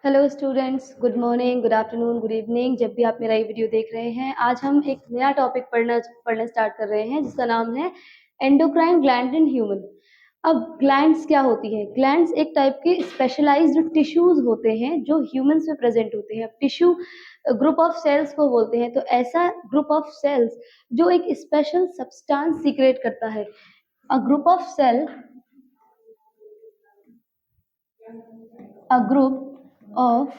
Hello students, good morning, good afternoon, good evening. जब भी आप मेरा ये वीडियो देख रहे हैं, आज हम एक नया टॉपिक पढ़ना स्टार्ट कर रहे हैं जिसका नाम है एंडोक्राइन ग्लैंड इन ह्यूमन। अब ग्लैंड्स क्या होती हैं? ग्लैंड्स एक टाइप के स्पेशलाइज्ड टिश्यूज होते हैं जो ह्यूमंस में प्रेजेंट होते हैं। टिश्यू ग्रुप ऑफ सेल्स को बोलते हैं। तो ऐसा ग्रुप ऑफ सेल्स जो एक स्पेशल सब्सटेंस सीक्रेट करता है। A group of cell a group of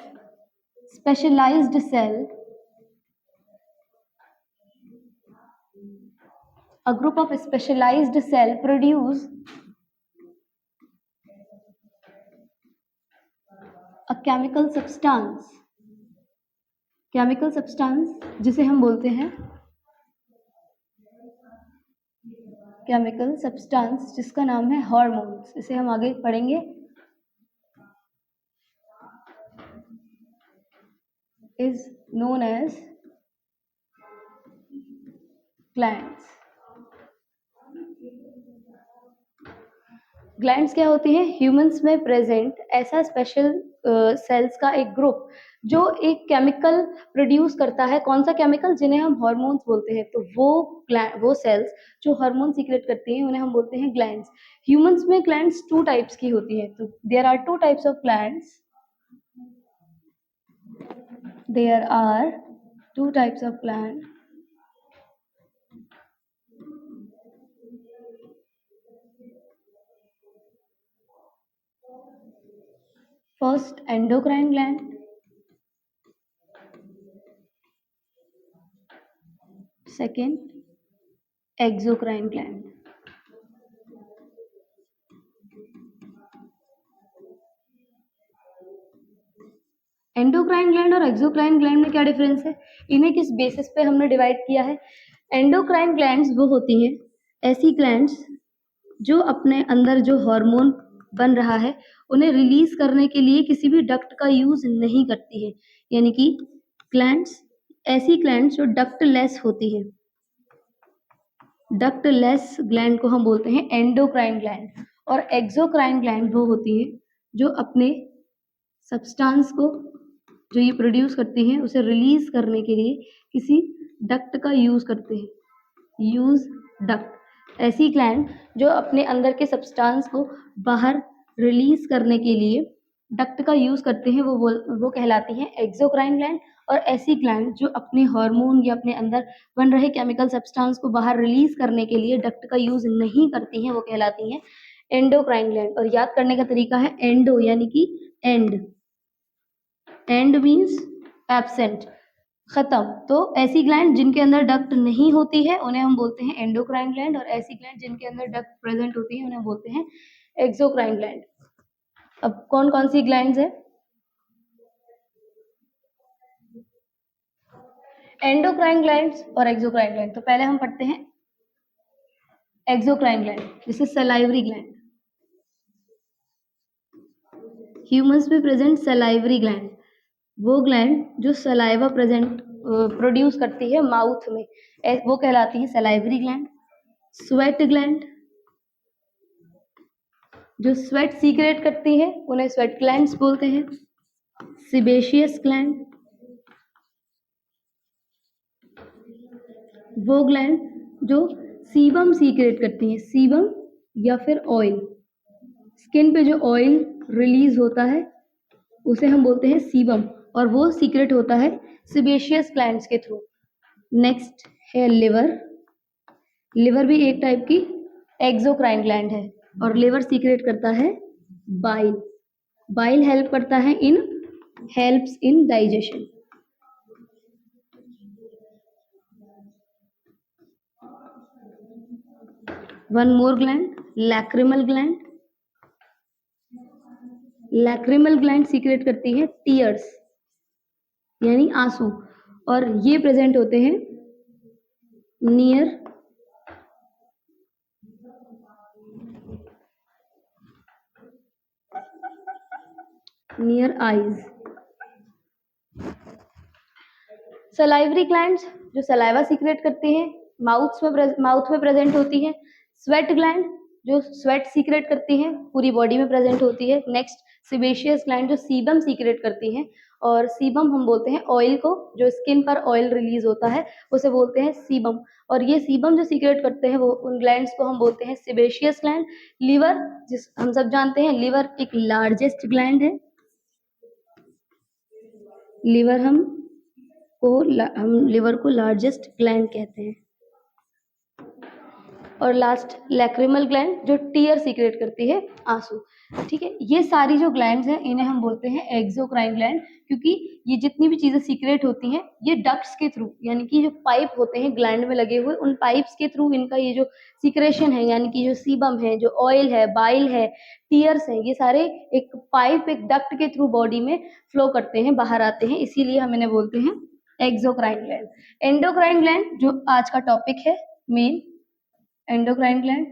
specialized cell produce a chemical substance जिसे हम बोलते हैं केमिकल सब्सटेंस, जिसका नाम है हार्मोन्स। इसे हम आगे पढ़ेंगे। Is known as glands. Glands क्या होती हैं? ह्यूमंस में प्रेजेंट ऐसा स्पेशल सेल्स का एक ग्रुप जो एक केमिकल प्रोड्यूस करता है। कौन सा केमिकल? जिन्हें हम हार्मोन्स बोलते हैं। तो वो सेल्स जो हार्मोन सीक्रेट करती हैं उन्हें हम बोलते हैं ग्लैंड्स। ह्यूमंस में ग्लैंड्स टू टाइप्स की होती हैं। तो there are two types of glands. There are two types of gland. First, endocrine gland. Second, exocrine gland. Endocrine gland और एक्सोक्राइन ग्लैंड में क्या डिफरेंस है? इन्हें किस बेसिस पे हमने डिवाइड किया है? एंडोक्राइन ग्लैंड्स वो होती हैं ऐसी ग्लैंड्स जो अपने अंदर जो हार्मोन बन रहा है उन्हें रिलीज करने के लिए किसी भी डक्ट का यूज नहीं करती है। यानी कि ऐसी ग्लैंड्स जो डक्टलेस होती है। डक्टलेस ग्लैंड को हम बोलते हैं एंडोक्राइन ग्लैंड। और एक्सोक्राइन ग्लैंड वो होती है जो अपने सब्सटेंस को जो ये प्रोड्यूस करती हैं उसे रिलीज करने के लिए किसी डक्ट का यूज करते हैं। Use duct. ऐसी ग्लैंड जो अपने अंदर के सब्सटेंस को बाहर रिलीज करने के लिए डक्ट का यूज करते हैं वो कहलाती हैं एक्सोक्राइन ग्लैंड। और ऐसी ग्लैंड जो अपने हार्मोन या अपने अंदर बन रहे केमिकल सब्सटेंस को बाहर रिलीज करने के लिए डक्ट का यूज नहीं करती हैं वो कहलाती हैं एंडोक्राइन ग्लैंड। और याद करने का तरीका है एंडो यानी कि एंड। एंड मीन्स एब्सेंट, खत्म। तो ऐसी ग्लैंड जिनके अंदर डक्ट नहीं होती है उन्हें हम बोलते हैं एंडोक्राइन ग्लैंड। और ऐसी ग्लैंड जिनके अंदर डक्ट प्रेजेंट होती है उन्हें बोलते हैं एक्सोक्राइन ग्लैंड। अब कौन कौन सी ग्लैंड्स है? एंडोक्राइन ग्लैंड्स और एक्सोक्राइन ग्लैंड। तो पहले हम पढ़ते हैं एक्सोक्राइन ग्लैंड, जिसे सलाइवरी ग्लैंड। ह्यूमंस में प्रेजेंट सलाइवरी ग्लैंड वो ग्लैंड जो सलाइवा प्रोड्यूस करती है माउथ में, वो कहलाती है सलाइवरी ग्लैंड। स्वेट ग्लैंड जो स्वेट सीक्रेट करती है उन्हें स्वेट ग्लैंड्स बोलते हैं। सिबेशियस ग्लैंड वो ग्लैंड जो सीबम सीक्रेट करती है। सीबम या फिर ऑयल, स्किन पे जो ऑयल रिलीज होता है उसे हम बोलते हैं सीबम, और वो सीक्रेट होता है सिबेशियस ग्लैंड्स के थ्रू। नेक्स्ट है लिवर। लिवर भी एक टाइप की एक्सोक्राइन ग्लैंड है और लिवर सीक्रेट करता है bile. Bile helps in digestion. One more gland, lacrimal gland. Lacrimal gland secret करती है टीयर्स यानी आंसू, और ये प्रेजेंट होते हैं नियर आईज। सलाइवरी ग्लैंड्स जो सलाइवा सीक्रेट करती हैं माउथ में प्रेजेंट होती हैं। स्वेट ग्लैंड जो स्वेट सीक्रेट करती हैं, पूरी बॉडी में प्रेजेंट होती है। नेक्स्ट सेबेशियस ग्लैंड जो सीबम सीक्रेट करती हैं, और सीबम हम बोलते हैं ऑयल को, जो स्किन पर ऑयल रिलीज होता है उसे बोलते हैं सीबम। और ये सीबम जो सीक्रेट करते हैं वो उन ग्लैंड्स को हम बोलते हैं सेबेशियस ग्लैंड। लीवर, जिस हम सब जानते हैं लीवर एक लार्जेस्ट ग्लैंड है। लीवर हम लिवर को लार्जेस्ट ग्लैंड कहते हैं। और लास्ट लैक्रिमल ग्लैंड जो टीयर सीक्रेट करती है, आंसू। ठीक है, ये सारी जो ग्लैंड्स हैं इन्हें हम बोलते हैं एक्सोक्राइन ग्लैंड, क्योंकि ये जितनी भी चीजें सीक्रेट होती हैं ये डक्ट्स के थ्रू, यानी कि जो पाइप होते हैं ग्लैंड में लगे हुए, उन पाइप्स के थ्रू इनका ये जो सीक्रेशन है, यानी कि जो सीबम है, जो ऑयल है, बाइल है, टीयर्स है, ये सारे एक पाइप, एक डक्ट के थ्रू बॉडी में फ्लो करते हैं, बाहर आते हैं, इसीलिए हम इन्हें बोलते हैं एक्सोक्राइन ग्लैंड। एंडोक्राइन ग्लैंड जो आज का टॉपिक है main, endocrine gland.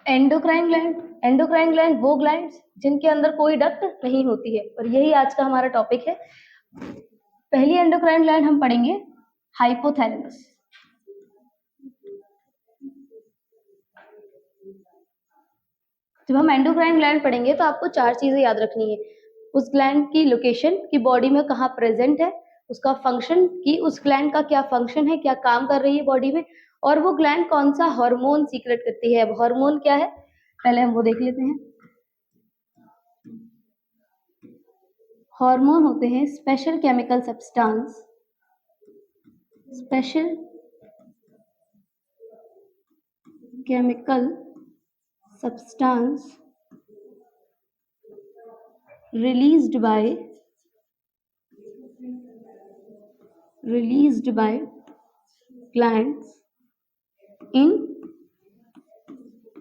Endocrine gland वो ग्लैंड्स जिनके अंदर कोई डक्ट नहीं होती है, और यही आज का हमारा टॉपिक है। पहली एंडोक्राइन ग्लैंड हम पढ़ेंगे हाइपोथैलेमस। जब हम एंडोक्राइन ग्लैंड पढ़ेंगे तो आपको 4 चीजें याद रखनी है। उस ग्लैंड की लोकेशन, की बॉडी में कहाँ प्रेजेंट है, उसका फंक्शन, कि उस ग्लैंड का क्या फंक्शन है, क्या काम कर रही है बॉडी में, और वो ग्लैंड कौन सा हार्मोन सीक्रेट करती है। अब हार्मोन क्या है पहले हम वो देख लेते हैं। हार्मोन होते हैं special chemical substance, special chemical substance released by glands in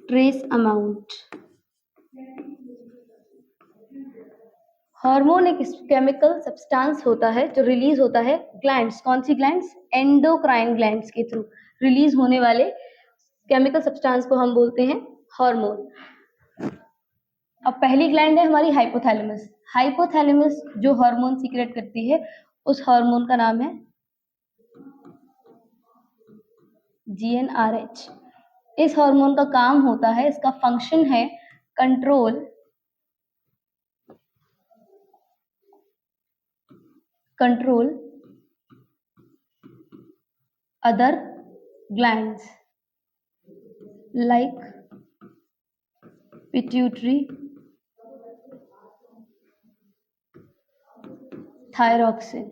trace amount। Hormone एक केमिकल सब्सटेंस होता है जो रिलीज होता है ग्लैंड्स, कौन सी ग्लैंड्स, एंडोक्राइन ग्लैंड्स के थ्रू रिलीज होने वाले केमिकल सब्सटेंस को हम बोलते हैं हार्मोन। अब पहली ग्लैंड है हमारी हाइपोथैलेमस। हाइपोथैलेमस जो हार्मोन सीक्रेट करती है, उस हार्मोन का नाम है GnRH। इस हार्मोन का काम होता है, इसका फंक्शन है control other glands like pituitary, thyroxine,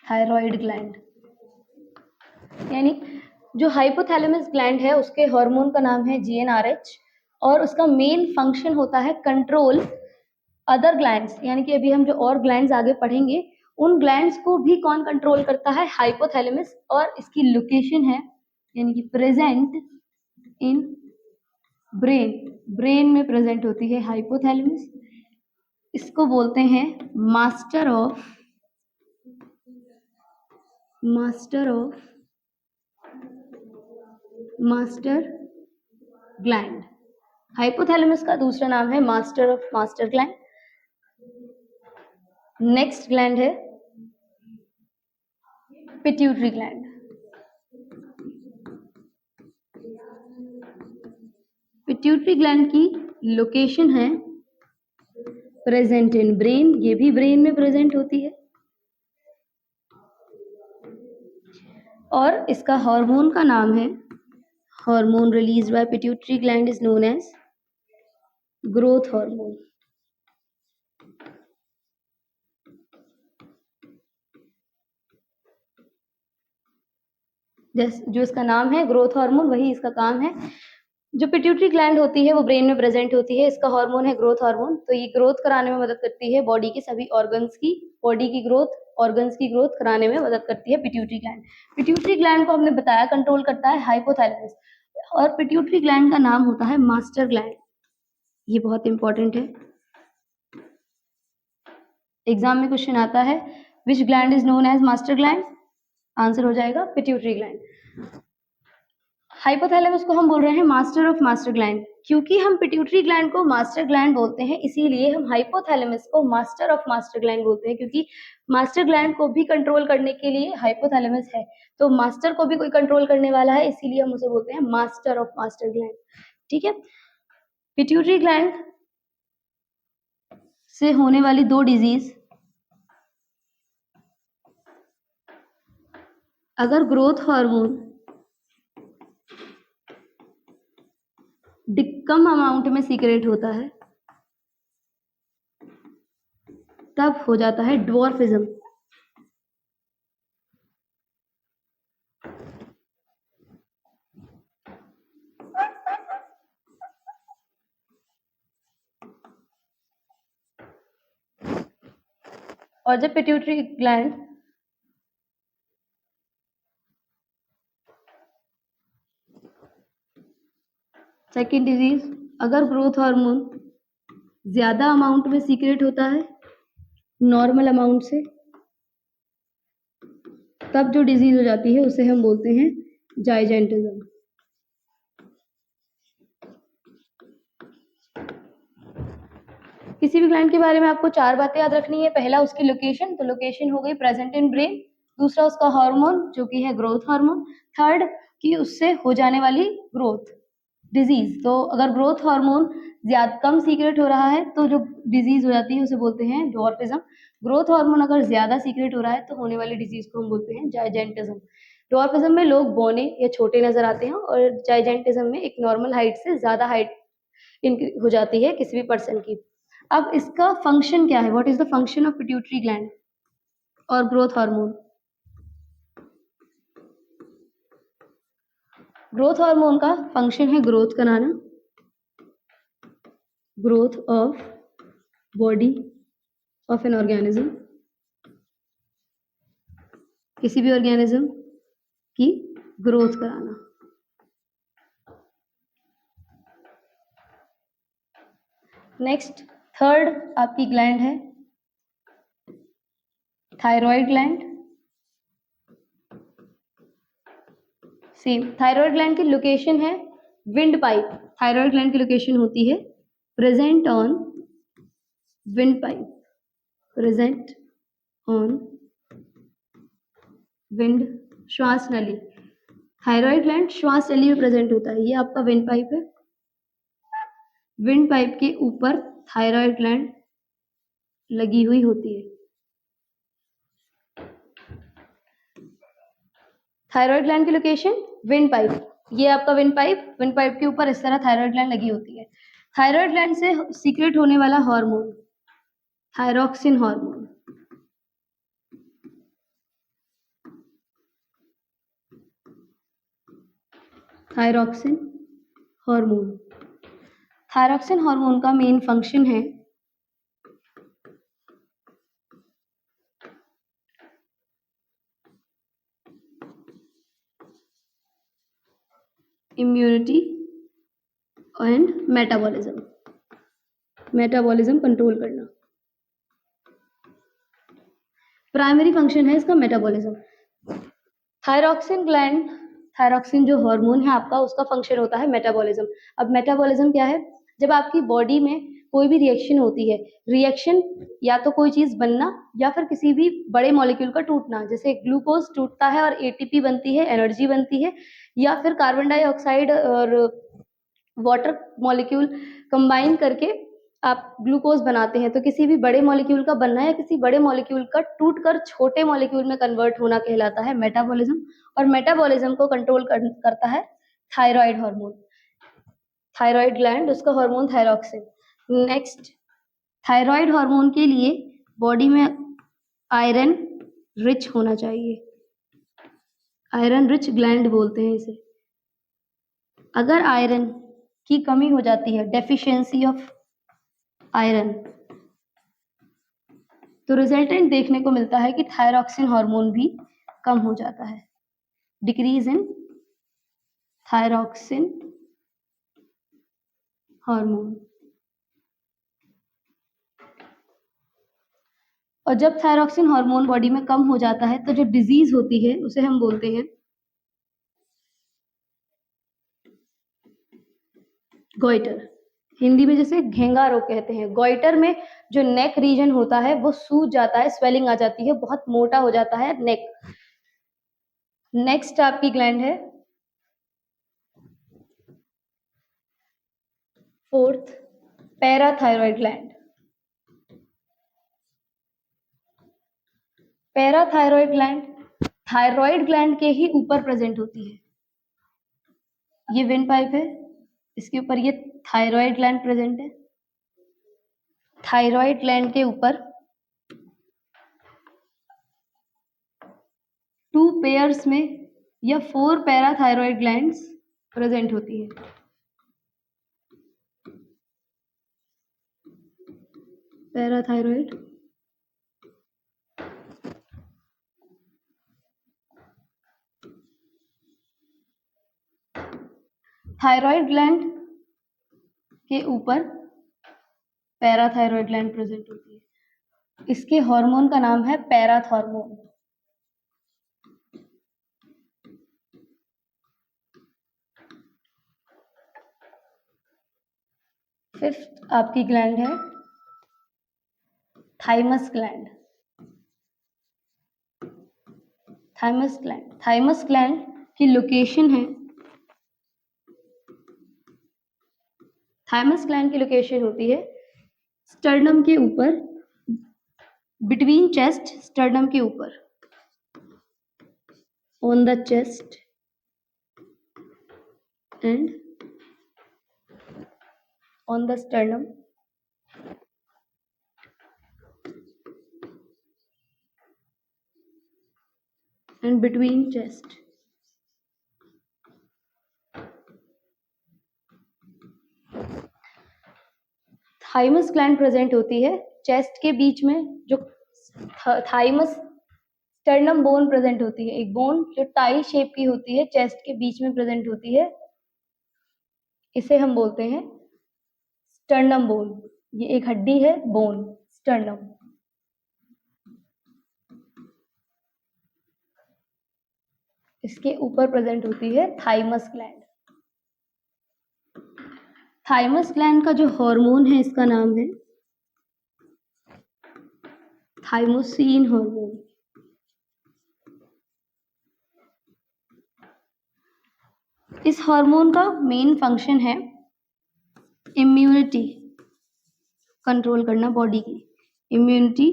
thyroid gland. यानी जो हाइपोथैलेमस ग्लैंड है उसके हार्मोन का नाम है GnRH, और उसका मेन फंक्शन होता है कंट्रोल अदर ग्लैंड्स, यानी कि अभी हम जो और ग्लैंड्स आगे पढ़ेंगे उन ग्लैंड्स को भी कौन कंट्रोल करता है, हाइपोथैलेमस। और इसकी लोकेशन है यानी कि प्रेजेंट इन ब्रेन, ब्रेन में प्रेजेंट होती है हाइपोथैलेमस। इसको बोलते हैं मास्टर ग्लैंड। हाइपोथैलेमस का दूसरा नाम है मास्टर ग्लैंड। नेक्स्ट ग्लैंड है पिट्यूटरी ग्लैंड। पिट्यूटरी ग्लैंड की लोकेशन है प्रेजेंट इन ब्रेन, ये भी ब्रेन में प्रेजेंट होती है। और इसका हार्मोन का नाम है, hormone release by pituitary gland is known as growth hormone. जो इसका नाम है ग्रोथ हार्मोन, वही इसका काम है। जो पिट्यूटरी ग्लैंड होती है वो ब्रेन में प्रेजेंट होती है, इसका हार्मोन है ग्रोथ हार्मोन। तो ये ग्रोथ कराने में मदद करती है बॉडी के सभी ऑर्गन्स की, बॉडी की ग्रोथ, ऑर्गन्स की ग्रोथ कराने में मदद करती है पिट्यूटरी ग्लैंड। पिट्यूटरी ग्लैंड को हमने बताया कंट्रोल करता है हाइपोथैलेमस, और पिट्यूटरी ग्लैंड का नाम होता है मास्टर ग्लैंड। ये बहुत इंपॉर्टेंट है, एग्जाम में क्वेश्चन आता है which gland is known as master gland, answer हो जाएगा पिट्यूटरी ग्लैंड। हाइपोथैलेमस को हम बोल रहे हैं मास्टर ऑफ मास्टर ग्लैंड, क्योंकि हम पिट्यूटरी ग्लैंड को मास्टर ग्लैंड बोलते हैं, इसीलिए हम हाइपोथैलेमस को मास्टर ऑफ मास्टर ग्लैंड बोलते हैं, क्योंकि मास्टर ग्लैंड को भी कंट्रोल करने के लिए हाइपोथैलेमस है, तो मास्टर को भी कोई कंट्रोल करने वाला है, इसीलिए हम उसे बोलते हैं मास्टर ऑफ मास्टर ग्लैंड। ठीक है, पिट्यूटरी ग्लैंड से होने वाली 2 डिजीज, अगर ग्रोथ हार्मोन कम अमाउंट में सीक्रेट होता है तब हो जाता है ड्वार्फिज्म। और जब पिट्यूटरी ग्लैंड सेकेंड डिजीज, अगर ग्रोथ हार्मोन ज्यादा अमाउंट में सीक्रेट होता है नॉर्मल अमाउंट से, तब जो डिजीज हो जाती है उसे हम बोलते हैं जाइजेंटिज्म। किसी भी ग्लैंड के बारे में आपको 4 बातें याद रखनी है। पहला उसकी लोकेशन, तो लोकेशन हो गई प्रेजेंट इन ब्रेन। दूसरा उसका हार्मोन जो कि है ग्रोथ हार्मोन। थर्ड कि उससे हो जाने वाली ग्रोथ डिजीज, तो अगर ग्रोथ हार्मोन ज्यादा कम सीक्रेट हो रहा है तो जो डिजीज हो जाती है उसे बोलते हैं ड्वार्फिज्म। ग्रोथ हार्मोन अगर ज्यादा सीक्रेट हो रहा है तो होने वाली डिजीज को हम बोलते हैं जाइजेंटिज्म। ड्वार्फिज्म में लोग बौने या छोटे नजर आते हैं और जाइजेंटिज्म में एक नॉर्मल हाइट से ज्यादा हाइट हो जाती है किसी भी पर्सन की। अब इसका फंक्शन क्या है, what is the function of pituitary gland और ग्रोथ हार्मोन? ग्रोथ हार्मोन का फंक्शन है ग्रोथ कराना, growth of body of an organism, किसी भी ऑर्गेनिज्म की ग्रोथ कराना। नेक्स्ट थर्ड आपकी ग्लैंड है thyroid gland. Same, thyroid gland की लोकेशन है विंड पाइप। थायराइड ग्लैंड की लोकेशन होती है present on wind pipe, present on wind श्वास नली। थायराइड ग्लैंड श्वास नली में प्रेजेंट होता है। ये आपका विंड पाइप है, विंड पाइप के ऊपर थायराइड ग्लैंड लगी हुई होती है। थायराइड ग्लैंड की लोकेशन विंड पाइप, ये आपका विंड पाइप के ऊपर इस तरह थायराइड ग्लैंड लगी होती है। थायराइड ग्लैंड से सीक्रेट होने वाला hormone thyroxine hormone. Thyroxine hormone, thyroxine hormone का मेन फंक्शन है immunity and metabolism, metabolism control करना। प्राइमरी फंक्शन है इसका मेटाबॉलिज्म। थायरॉक्सिन ग्लैंड, थायरॉक्सिन जो हार्मोन है आपका, उसका फंक्शन होता है मेटाबॉलिज्म। अब मेटाबॉलिज्म क्या है? जब आपकी बॉडी में कोई भी रिएक्शन होती है, रिएक्शन या तो कोई चीज बनना या फिर किसी भी बड़े मॉलिक्यूल का टूटना, जैसे ग्लूकोज टूटता है और एटीपी बनती है, एनर्जी बनती है, या फिर कार्बन डाइऑक्साइड और वाटर मॉलिक्यूल कंबाइन करके आप ग्लूकोज बनाते हैं। तो किसी भी बड़े मॉलिक्यूल का बनना या किसी बड़े मॉलिक्यूल का टूटकर छोटे मॉलिक्यूल में कन्वर्ट होना कहलाता है मेटाबॉलिज्म। और मेटाबॉलिज्म को कंट्रोल करता है थायराइड हार्मोन, थायराइड ग्लैंड, उसका hormone thyroxine. Next, thyroid hormone के लिए बॉडी में आयरन रिच होना चाहिए, आयरन रिच ग्लैंड बोलते हैं इसे। अगर आयरन की कमी हो जाती है, डेफिशिएंसी ऑफ आयरन, तो रिजल्टेंट देखने को मिलता है कि थायरॉक्सिन हार्मोन भी कम हो जाता है, डिक्रीज इन थायरॉक्सिन हार्मोन। और जब थायरॉक्सिन हार्मोन बॉडी में कम हो जाता है तो जो डिजीज होती है उसे हम बोलते हैं गोइटर, हिंदी में जैसे घेंगा रोग कहते हैं। गोइटर में जो नेक रीजन होता है वो सूज जाता है, स्वेलिंग आ जाती है, बहुत मोटा हो जाता है नेक। नेक्स्ट आपकी ग्लैंड है fourth, parathyroid gland. Parathyroid gland thyroid gland के ही ऊपर प्रेजेंट होती है। ये विंड पाइप है, इसके ऊपर ये थायरॉयड ग्लैंड प्रेजेंट है। थायरॉयड ग्लैंड के ऊपर 2 पेयर्स में या 4 पैराथायरॉयड ग्लैंड्स प्रेजेंट होती है। पैराथायरॉयड, थायरॉयड ग्लैंड के ऊपर पैराथायरॉयड ग्लैंड प्रेजेंट होती है। इसके हार्मोन का नाम है पैराथॉर्मोन। फिफ्थ आपकी ग्लैंड है thymus gland. Thymus gland, thymus gland की लोकेशन है, थाइमस ग्लैंड की लोकेशन होती है स्टर्नम के ऊपर, बिटवीन चेस्ट, स्टर्नम के ऊपर, on the chest and on the sternum and between chest. Thymus gland present होती है चेस्ट के बीच में, जो थाइमस स्टर्नम बोन प्रेजेंट होती है, एक बोन जो टाई शेप की होती है, चेस्ट के बीच में प्रेजेंट होती है, इसे हम बोलते हैं स्टर्नम बोन। ये एक हड्डी है, बोन, स्टर्नम। इसके ऊपर प्रेजेंट होती है थाइमस ग्लैंड। थाइमस ग्लैंड का जो हार्मोन है इसका नाम है थाइमोसिन हार्मोन। इस हार्मोन का मेन फंक्शन है इम्यूनिटी कंट्रोल करना, बॉडी की इम्यूनिटी,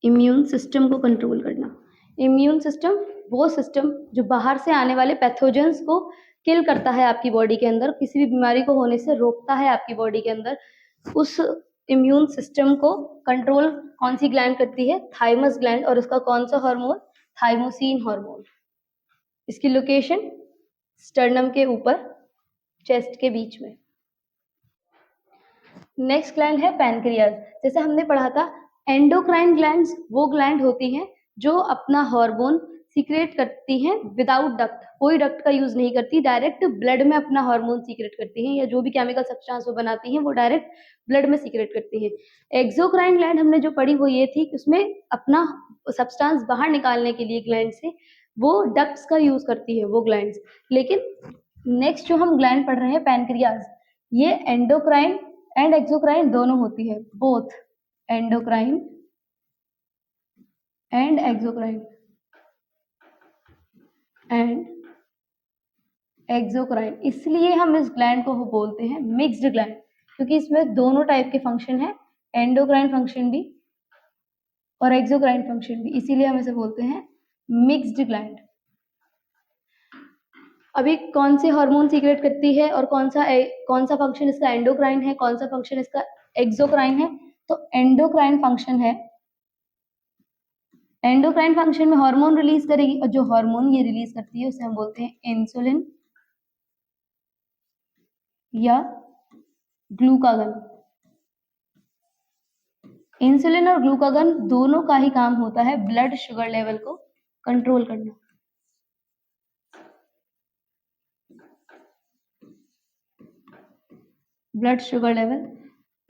इम्यून सिस्टम को कंट्रोल करना। इम्यून सिस्टम वो सिस्टम जो बाहर से आने वाले पैथोजेंस को किल करता है आपकी बॉडी के अंदर, किसी भी बीमारी को होने से रोकता है आपकी बॉडी के अंदर। उस इम्यून सिस्टम को कंट्रोल कौन सी ग्लैंड करती है? Thymus gland. और उसका कौन सा हार्मोन? Thymosin hormone. इसकी लोकेशन स्टर्नम के ऊपर, चेस्ट के बीच में। नेक्स्ट ग्लैंड है पैनक्रियाज। जैसे हमने पढ़ा था, एंडोक्राइन ग्लैंड्स वो ग्लैंड होती हैं जो अपना हार्मोन सीक्रेट करती हैं विदाउट डक्ट, कोई डक्ट का यूज नहीं करती, डायरेक्ट ब्लड में अपना हार्मोन सीक्रेट करती हैं, या जो भी केमिकल सब्सटेंस वो बनाती हैं वो डायरेक्ट ब्लड में सीक्रेट करती हैं। एक्सोक्राइन ग्लैंड हमने जो पढ़ी वो ये थी कि उसमें अपना सब्सटेंस बाहर निकालने के लिए ग्लैंड से वो डक्ट्स का यूज करती है वो ग्लैंड्स। लेकिन नेक्स्ट जो हम ग्लैंड पढ़ रहे हैं पैनक्रियाज, ये एंडोक्राइन एंड एक्सोक्राइन दोनों होती है, both endocrine and exocrine and exocrine. इसलिए हम इस ग्लैंड को बोलते हैं मिक्स्ड ग्लैंड, क्योंकि इसमें दोनों टाइप के फंक्शन है, एंडोक्राइन फंक्शन भी और एक्सोक्राइन फंक्शन भी, इसीलिए हम इसे बोलते हैं मिक्स्ड ग्लैंड। अभी कौन से हार्मोन सीक्रेट करती है और कौन सा फंक्शन इसका एंडोक्राइन है, कौन सा फंक्शन इसका एक्सोक्राइन है? तो एंडोक्राइन फंक्शन है, एंडोक्राइन फंक्शन में हार्मोन रिलीज करेगी, और जो हार्मोन ये रिलीज करती है उसे हम बोलते हैं इंसुलिन या ग्लूकागन। इंसुलिन और ग्लूकागन दोनों का ही काम होता है ब्लड शुगर लेवल को कंट्रोल करना। ब्लड शुगर लेवल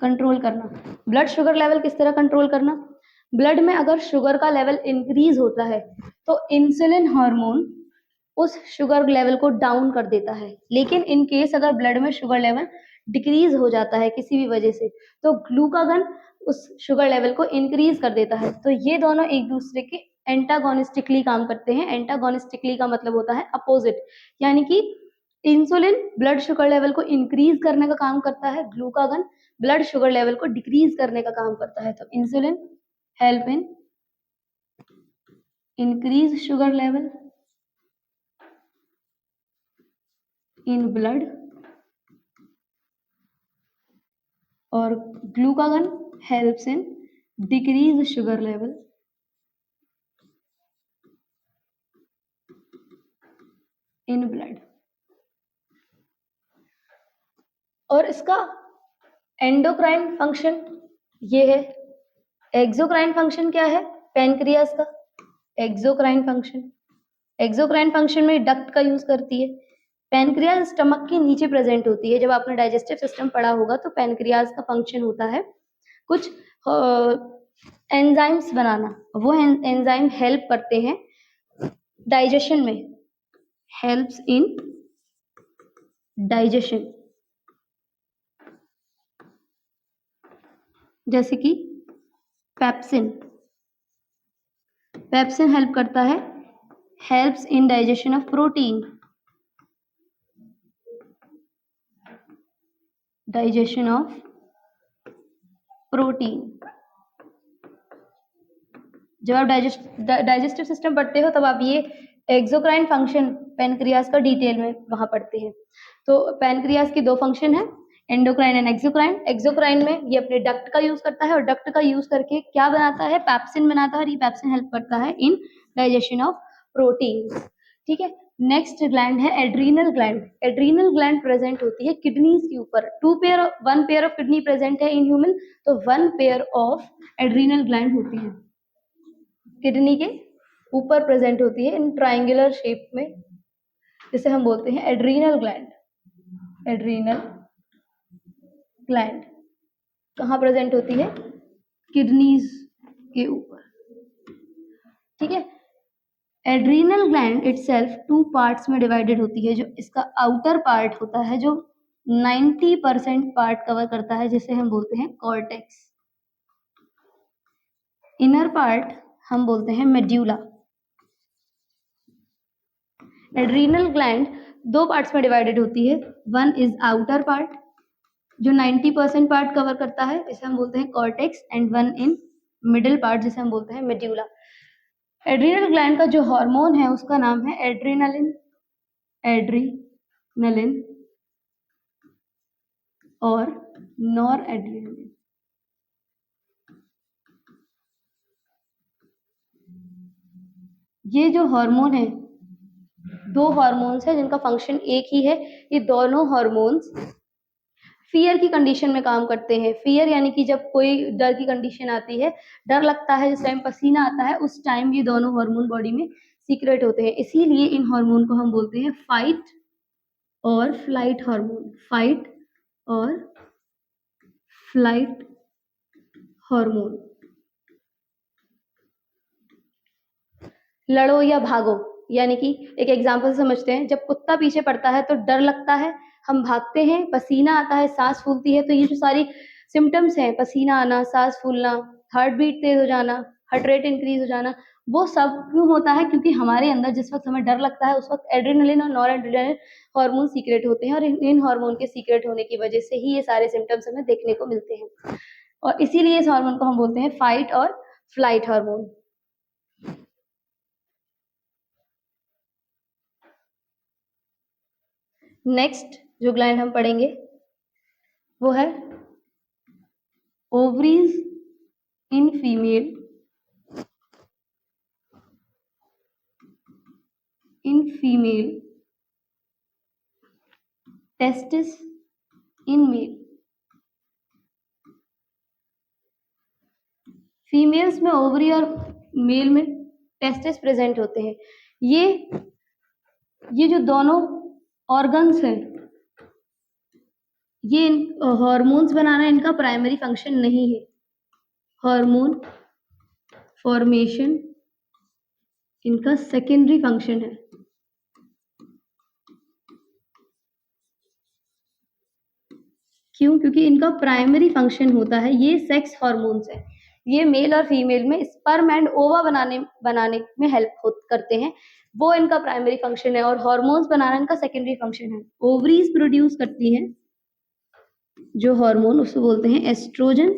कंट्रोल करना। ब्लड शुगर लेवल किस तरह कंट्रोल करना? ब्लड में अगर शुगर का लेवल इंक्रीज होता है तो इंसुलिन हार्मोन उस शुगर लेवल को डाउन कर देता है। लेकिन इन केस अगर ब्लड में शुगर लेवल डिक्रीज हो जाता है किसी भी वजह से, तो ग्लूकागन उस शुगर लेवल को इंक्रीज कर देता है। तो ये दोनों एक दूसरे के एंटागोनिस्टिकली काम करते हैं। एंटागोनिस्टिकली का मतलब होता है अपोजिट, यानी कि इंसुलिन ब्लड शुगर लेवल को इंक्रीज करने का काम करता है, ग्लूकागन ब्लड शुगर लेवल को डिक्रीज करने का काम करता है। तो insulin help in increase sugar level in blood और glucagon helps in decrease sugar level in blood. और इसका एंडोक्राइन फंक्शन ये है। एक्सोक्राइन फंक्शन क्या है? पैनक्रियास का एक्सोक्राइन फंक्शन में डक्ट का यूज करती है। पैनक्रियास स्टमक के नीचे प्रेजेंट होती है। जब आपने डाइजेस्टिव सिस्टम पढ़ा होगा तो पैनक्रियास का फंक्शन होता है कुछ एंजाइम्स बनाना। वो एंजाइम हेल्प करते हैं डाइजेशन में, हेल्प्स इन डाइजेशन। जैसे कि पेप्सिन हेल्प करता है, helps in digestion of protein, digestion of protein. जब आप डाइजेस्टिव सिस्टम पढ़ते हो तब आप ये एक्सोक्राइन फंक्शन पैनक्रियास का डिटेल में वहां पढ़ते हैं। तो पैनक्रियास की दो फंक्शन है, एंडोक्राइन एंड एक्सोक्राइन। एक्सोक्राइन में ये अपने डक्ट का यूज करता है और डक्ट का यूज करके क्या बनाता है? पेप्सिन बनाता है और ये पेप्सिन हेल्प करता है इन डाइजेशन ऑफ प्रोटीन। ठीक है। नेक्स्ट ग्लैंड है adrenal gland. Adrenal gland present होती है किडनीज के ऊपर। One pair of kidney present है इन ह्यूमन, तो one pair of adrenal gland होती है किडनी के ऊपर प्रेजेंट होती है इन ट्रायंगुलर शेप में, जिसे हम बोलते हैं एड्रीनल ग्लैंड। एड्रीनल ग्लैंड कहाँ प्रेजेंट होती है? किडनीज के ऊपर। ठीक है। Adrenal gland itself two parts में डिवाइडेड होती है। जो इसका आउटर पार्ट होता है जो 90% पार्ट कवर करता है, जिसे हम बोलते हैं कॉर्टेक्स। इनर पार्ट हम बोलते हैं मेड्यूला। एड्रीनल ग्लैंड दो पार्ट्स में डिवाइडेड होती है। वन इज आउटर पार्ट जो 90% पार्ट कवर करता है, इसे हम बोलते हैं cortex, and one in middle part जिसे हम बोलते हैं मेड्यूला। एड्रीनल ग्लैंड का जो हार्मोन है उसका नाम है एड्रीनलिन। एड्रीनलिन और नॉर एड्रीनलिन। ये जो हार्मोन है, दो हार्मोन्स है जिनका फंक्शन एक ही है। ये दोनों हार्मोन्स फियर की कंडीशन में काम करते हैं। फियर यानी कि जब कोई डर की कंडीशन आती है, डर लगता है, जिस टाइम पसीना आता है, उस टाइम ये दोनों हार्मोन बॉडी में सीक्रेट होते हैं। इसीलिए इन हार्मोन को हम बोलते हैं फाइट और फ्लाइट हार्मोन। फाइट और फ्लाइट हार्मोन। लड़ो या भागो, यानी कि एक एग्जांपल समझते हैं। जब कुत्ता पीछे पड़ता है तो डर लगता है, हम भागते हैं, पसीना आता है, सांस फूलती है। तो ये जो सारी सिम्टम्स हैं, पसीना आना, सांस फूलना, हार्ट बीट तेज हो जाना, हार्ट रेट इंक्रीज हो जाना, वो सब क्यों होता है? क्योंकि हमारे अंदर जिस वक्त हमें डर लगता है उस वक्त एड्रेनलिन और नॉर एड्रेनलिन हार्मोन सीक्रेट होते हैं, और इन हार्मोन के सीक्रेट होने की वजह से ही ये सारे सिम्टम्स हमें देखने को मिलते हैं। और इसीलिए इस हार्मोन को हम बोलते हैं फाइट और फ्लाइट हार्मोन। नेक्स्ट जो ग्लैंड हम पढ़ेंगे वो है ovaries in female, testis in male. Females में ओवरी और मेल में टेस्टिस प्रेजेंट होते हैं। ये जो दोनों ऑर्गन्स हैं, ये हार्मोन्स बनाना इनका प्राइमरी फंक्शन नहीं है। हार्मोन फॉर्मेशन इनका सेकेंडरी फंक्शन है। क्यों? क्योंकि इनका प्राइमरी फंक्शन होता है, ये सेक्स हार्मोन्स है, ये मेल और फीमेल में स्पर्म एंड ओवा बनाने में हेल्प करते हैं, वो इनका प्राइमरी फंक्शन है, और हार्मोन्स बनाना इनका सेकेंडरी फंक्शन है। ओवरीज प्रोड्यूस करती हैं जो हार्मोन, उसको बोलते हैं एस्ट्रोजन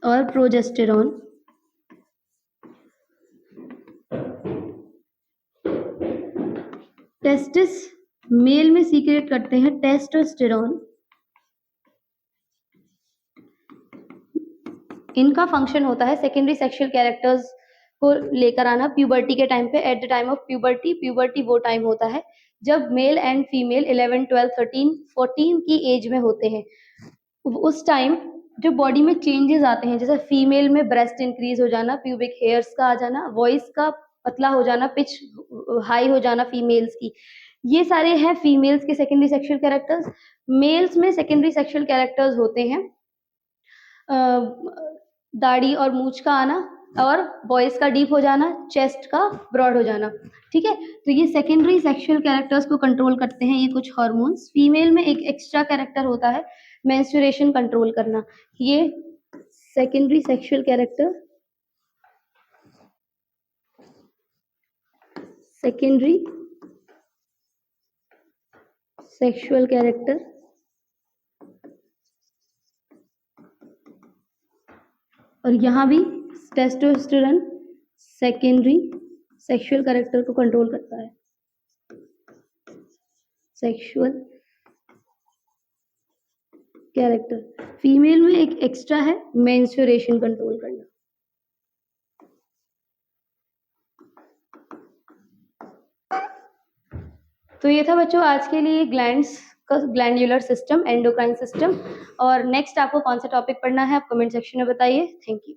और प्रोजेस्टेरॉन। टेस्टिस मेल में सीक्रेट करते हैं टेस्टोस्टेरॉन। इनका फंक्शन होता है सेकेंडरी सेक्सुअल कैरेक्टर्स को लेकर आना प्यूबर्टी के टाइम पे। At the time of puberty, puberty वो टाइम होता है जब मेल एंड फीमेल 11, 12, 13, 14 की एज में होते हैं। उस टाइम जो बॉडी में चेंजेस आते हैं, जैसे फीमेल में ब्रेस्ट इंक्रीज हो जाना, प्यूबिक हेयर्स का आ जाना, वॉइस का पतला हो जाना, पिच हाई हो जाना फीमेल्स की, ये सारे हैं फीमेल्स के सेकेंडरी सेक्सुअल कैरेक्टर्स। मेल्स में सेकेंडरी सेक्सुअल कैरेक्टर्स होते हैं दाढ़ी और मूंछ का आना, और बॉयज का डीप हो जाना, चेस्ट का ब्रॉड हो जाना। ठीक है, तो ये सेकेंडरी सेक्सुअल कैरेक्टर्स को कंट्रोल करते हैं ये कुछ हार्मोन्स। फीमेल में एक एक्स्ट्रा कैरेक्टर होता है मेंस्ट्रुएशन कंट्रोल करना। ये secondary sexual character, secondary sexual character और यहाँ भी टेस्टोस्टेरोन सेकेंडरी सेक्सुअल कैरेक्टर को कंट्रोल करता है। सेक्सुअल कैरेक्टर फीमेल में एक एक्स्ट्रा है मेंस्ट्रुएशन कंट्रोल करना। तो ये था बच्चों आज के लिए ग्लैंड्स का ग्लैंडुलर सिस्टम, एंडोक्राइन सिस्टम। और नेक्स्ट आपको कौन सा टॉपिक पढ़ना है आप कमेंट सेक्शन में बताइए। Thank you.